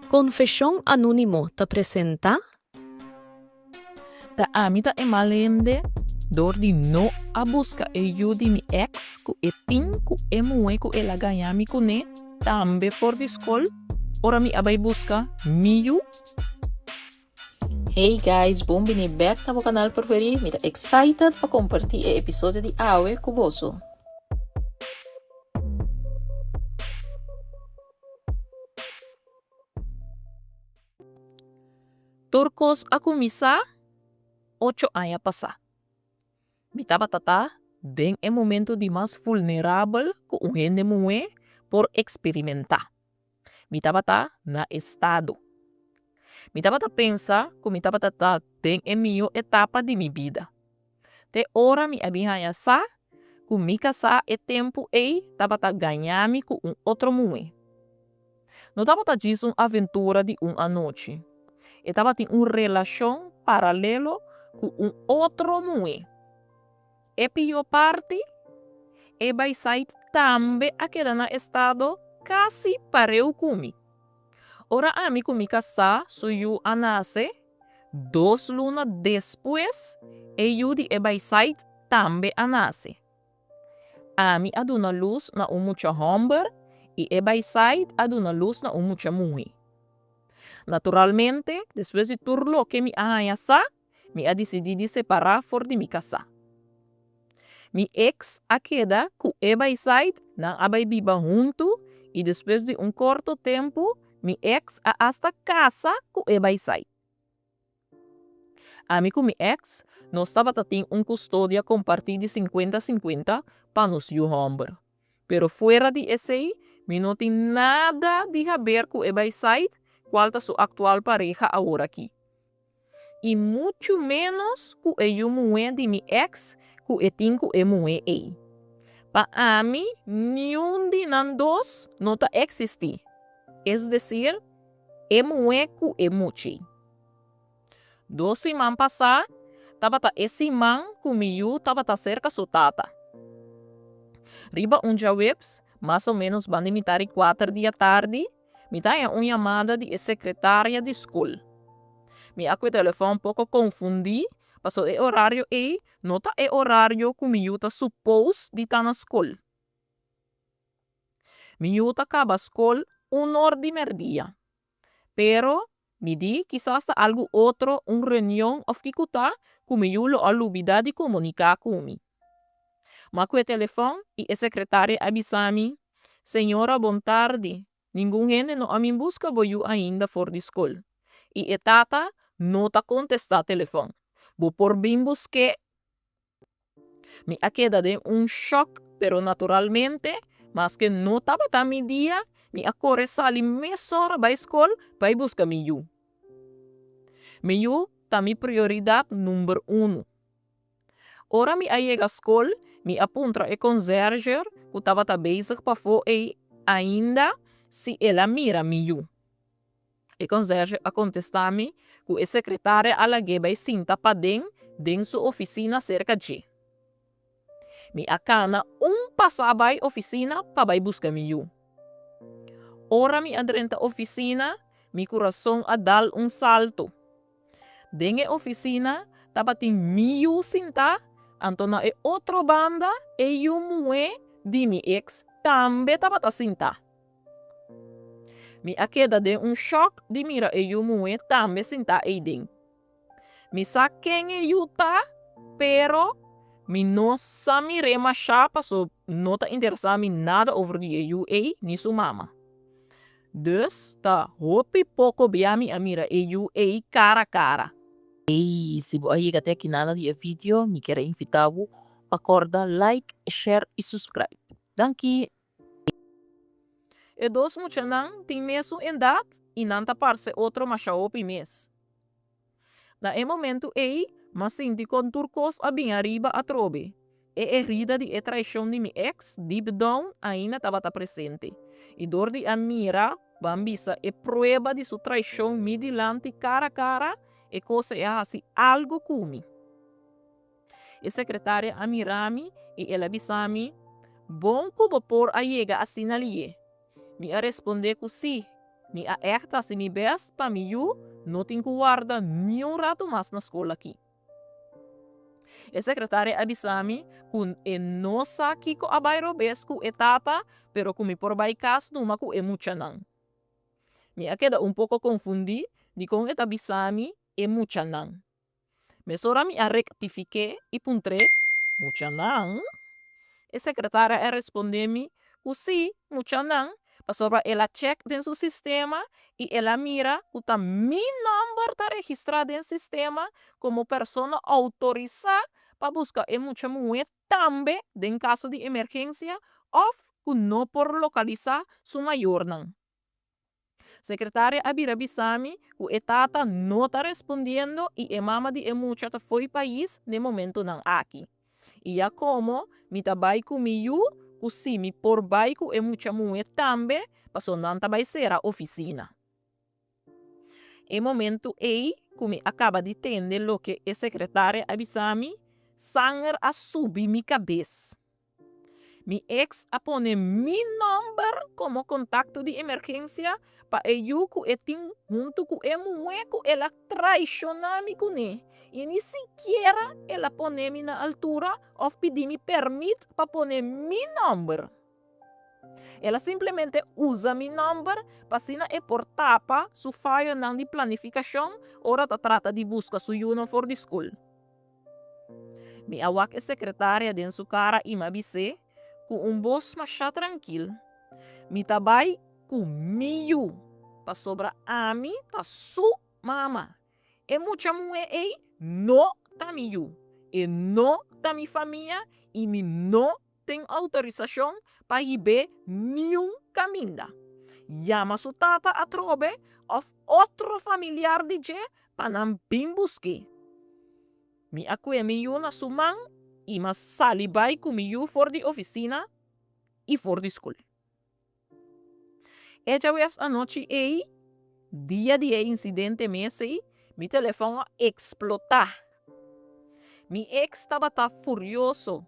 Confesión Anónimo te presenta Ta amita e malende door di no a busca e di mi ex ku e ting ku e mue ku e la ganyami ku ne tambe for di school ora mi abay busca miyu. Hey guys, bem-vindo back na meu canal preferido. Me tá excited para compartilhar o episódio de Awe com você. Turcos a começar 8 anos passar. Mi taba tata den e momento de mais vulnerável ku un gente mue por experimentar. Mi taba ta na estado. Mi taba ta pensa ku mi taba tata den e mio etapa de mi vida. Te ora mi abihaya sa ku mi casa e tempo e taba ta ganhami ku un outro mue. No taba ta diz un aventura de a noite. E taba tem relação paralelo com outro mue. E pior parte, e vai sair também aquela na estado quase pareu comigo. Ora a mim comigo casar, suyu a nascer, 2 lunas depois, e eu de e vai sair também a nascer. A mim aduna luz na mucha homber, e vai sair aduna luz na mucha mulher. Naturalmente, depois de tudo que me arranha, me a decidi separar for de mi casa. Mi ex a queda ku eba side na abay biba junto e depois de curto tempo, mi ex a hasta casa ku eba side. A mim com mi ex, nós estava tendo custódia compartida de 50-50 para nos homem. Pero fora de esse, mi não tem nada de haver com eba side qual tá sua atual pareja agora aqui. E muito menos com o mulher de mi ex ku etinku e mue e. Pa ami, nenhum de nandos não ta existi. Es decir, e mue ku e muchi. 2 semanas passar, taba ta esse man comigo taba ta cerca su tata. Riba webs, mais ou menos bande mitari 4 da tarde, me taia chamada de secretária de escola. Me acque telefone pouco confundi, passou e horário e nota e horário que mi tá supposto de estar na escola. Mi tá acaba a escola 1 hora de merdia. Pero me di quizás algo outro, reunião of kikuta, que mi lo alubida de comunicar comigo. Mas com o telefone e a secretária avisami, senhora, boa tarde. Ninguém gente não a mim busca boiu ainda for de escola. E a tata não tá contestar telefone. Vou por bem busque. Me queda de choque, pero naturalmente, mas que não estava tá mi dia, me acorre sali mesora ba escola para buscar miu. Miu tá mi prioridade número 1. Ora me aí a escola, me apunta e conserger, que estava tá bezig para for e ainda se ela mira miu. E conserge a contestar-me que a secretária alagueba e sinta para dentro sua oficina cerca de. Me acana passava a oficina para buscar miu. Ora me adrenta oficina, mi coração a dar salto. Dentro oficina, tava tem miu sinta, antona e outra banda e o mue de mi ex também tava ta sinta. Me queda de choque de mira e o mue também sinta e dentro. Me saquem e yuta, pero mi não sami rema chapa, so não tá interessado em nada over de EU e ni sua mama. Dus, tá hopi pouco biami a mira EU e cara a cara. E se você chega até aqui nada de vídeo, me quero invitar a acordar, like, share e subscribe. Danke. E dos muchanan tem mesmo idade e não tá parece outro machaopi mes. Na momento mas sinti con turcos a bem arriba a trobe. E herida de traição de mi ex, deep down, ainda estava presente. E dor de mira, bambisa, e prueba de sua traição me dilante cara a cara, e coisa é assim algo comigo. E secretária amirami, e ela avisami, bom como por a chega assim ali. Me a responder que sim, Mi aerta si mi bes pa mi yu no tenho guarda ni un rato mas na escola aqui. A secretária avisami kun e nosa kiko abayro bes ku etata, pero ku mi porbai kas numa ku e mucha nang. Mi queda un poco confundi di con et avisami e mucha nang. Mesora mi a rectifique e puntre mucha nang. A secretária a respondemi ku si mucha nang, pasobra ela check den su sistema e ela mira ku ta mi number ta registrado en sistema como persona autorizada para buscar e mucha muet tambe den caso de emergencia of ku no por localizar su mayor nang. Secretária abira bisami ku etata no ta respondiendo e e mama de e mucha ta foi país de momento nang aqui. E a como mi tabay ku mi yu ku si mi por bay ku e mucha muet tambe paso nan tabay sera oficina. E momento ei ku mi acaba de tende lo que e secretária abisami sanger a subi mi cabeça. Mi ex a pone mi number como contacto de emergencia pa e yu ku e tin junto ku e mue ku ela traiciona mi ku ne. E ni siquiera ela pone mi na altura of pedi mi permit pa pone mi number. Ela simplesmente usa mi number pa sina e portapa su file nan di planificación ora ta trata di busca su uniform for the school. Mi awak e secretária den su cara e mabise ku un voz masya tranquil. Mi tabay ku miyu pa sobra ami ta su mama. E mucha mue ei no ta miyu. E no ta mi familia e mi no ten autorización pa ibe niun caminda. Llama su tata a trobe of otro familiar di je pa nan bin busque. Mi akwe mi yu na sumang e mas salibay ku mi yu for di oficina e for di school. Ella wefs anoche ei, dia de incidente mese, mi telefono explota. Mi ex estaba ta furioso.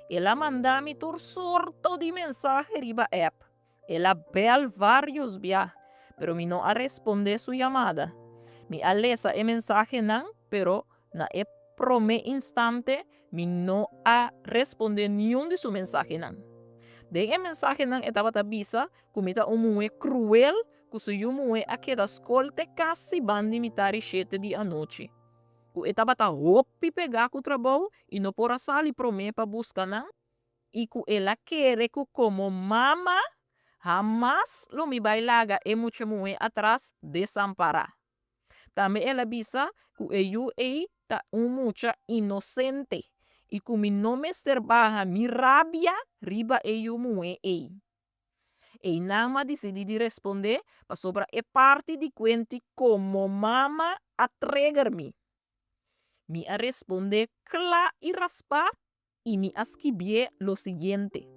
Ela mandami tur sorto di mensaje riba app. Ela bel varios via, pero mi no a responde su llamada. Mi alesa e mensaje nan, pero na e prome instante mi no a responde ni un de su mensaje nan. De e mensaje nan etaba tabisa kumita umue cruel kusuyu mue a queda escolte casi bandi mitari 7 di anoche. O etaba ta hopi pegar ku trabalho e no por sali prome pa busca nan. E ku ela quere ku como mama jamás lo mi bailaga e mucho mue atrás desamparar. Também ela bisa ku eu ta mucha inocente. E ku mi no me baja mi rabia riba eu mue ei. E nama decidi de responder pa sobra e parte di quenti como mama a trigger-me. Mi a responder cla e raspar e mi a escribir lo siguiente.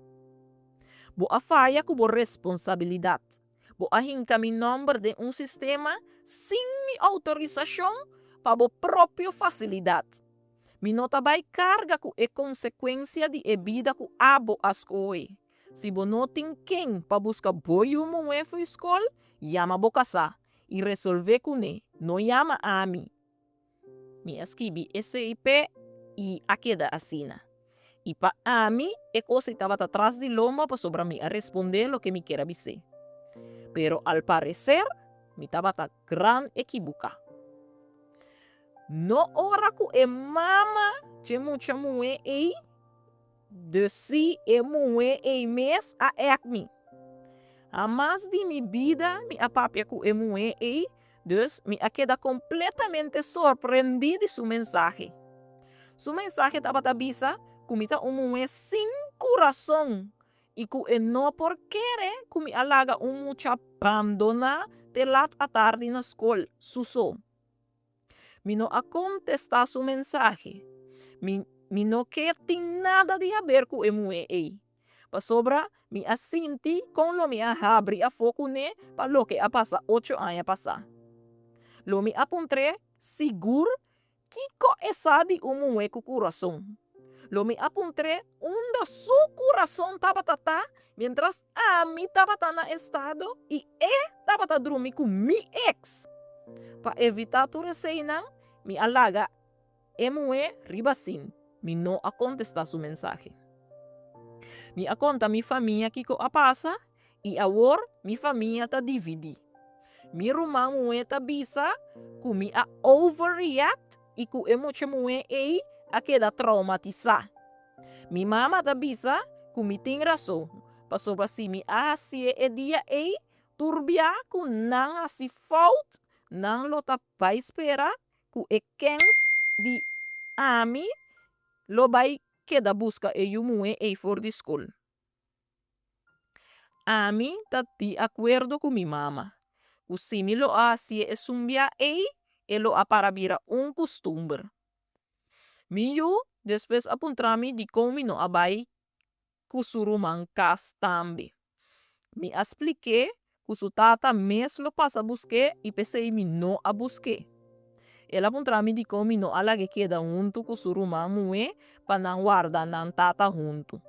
Bo a falla com responsabilidade. Bo a hinca mi nombre de um sistema sem mi autorização para bo próprio facilidade. Mi nota vai carga com e consequência de e vida com abo as coe. Se bo não tem quem para buscar boio moefo escola, llama bo casa e resolver com ne, não llama a mim. Mi escrevi SIP e a queda assina. E para a mim, e coisa estava atrás de loma para sobra mim a responder lo que me quer dizer. Pero al parecer, me estava gran equivoca. No ora ku e mama che mucha mue ei, de si e mue ei mes a ekmi. A mais de mi vida, mi apapia ku e mue ei, dus me a queda completamente sorprendida de su mensaje. Su mensaje estaba tabisa kumita umue sin coração e ku e no por querer kumi alaga mucha abandona de lat a tarde na escola, suso. Mi no a contestar su mensaje. Mi no quer tem nada de a ver com emue ei. Pa sobra, mi a sinti com lo mi a abri a foco ne pa lo que a passa 8 anos passar. Lo mi apuntre seguro que co essa de umue com coração. Lo me apuntré unda su corazón tabatata, mientras a mí tabata na estado y tabata drumi com mi ex. Pa evitar tu reseina, mi alaga emue ribasin, mi no a contestar su mensaje. Mi a conta mi familia kiko a pasa, e agora mi família tá dividi. Mi rumang mue tá bisa, ku mi a overreact e ku emoche mue a queda traumatizar. Mi mama tá bisa, ku mi tem razão. Passou pra si mi a si e dia turbia ku nang asi fault, nang lo tá pa espera, ku e kens di ami, lo vai queda busca e mue for de school. A mim tá de acordo com minha mama. O similo assim é sumbia lo a para vira costume. Miu depois apuntrami de como no abai kusurumang kas tambi. Me expliquei que su tata mesmo passa busque e pensei mi no a busque. Ela apuntrami de como no alage queda junto com surumang mue para não guardar nan tata junto.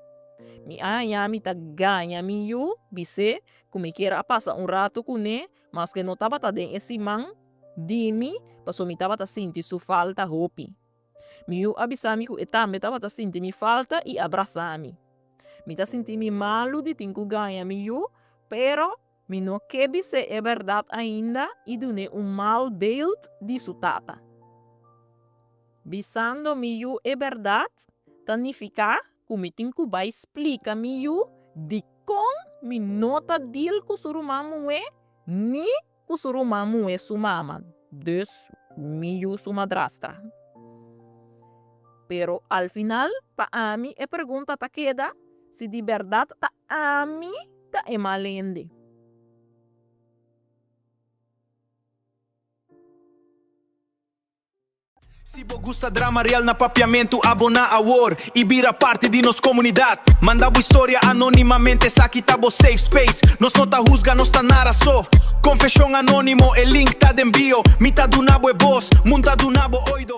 Mi ayami ta ganha miu, bise, como queira passa rato com ne, mas que não tava ta den esse man, dimi, passo mi tava ta sinti su falta hopi. Miu abisami ku etame tava ta sinti mi falta e abraçami. Mi ta sinti mi malu de tinku ganha miu, pero mi no que bise é verdade ainda e dune mal beeld de su tata. Bisando miu é verdade, significa kumiting ko ba explica miu di kong mi nota dil kusurumang mue ni kusurumang mue su mama. Dus miu su madrastra. Pero al final, pa ami e pergunta ta queda se de verdade ta ami ta e malende. Se você gosta drama real na papiamento, abona a war e vira parte de nossa comunidade. Manda boa história anonimamente, essa aqui tá bo safe space. Nós não tá rusga, nós tá nara só. Confession anônimo, o link tá de envio. Mitad do nabo é boss, muntado do nabo oido.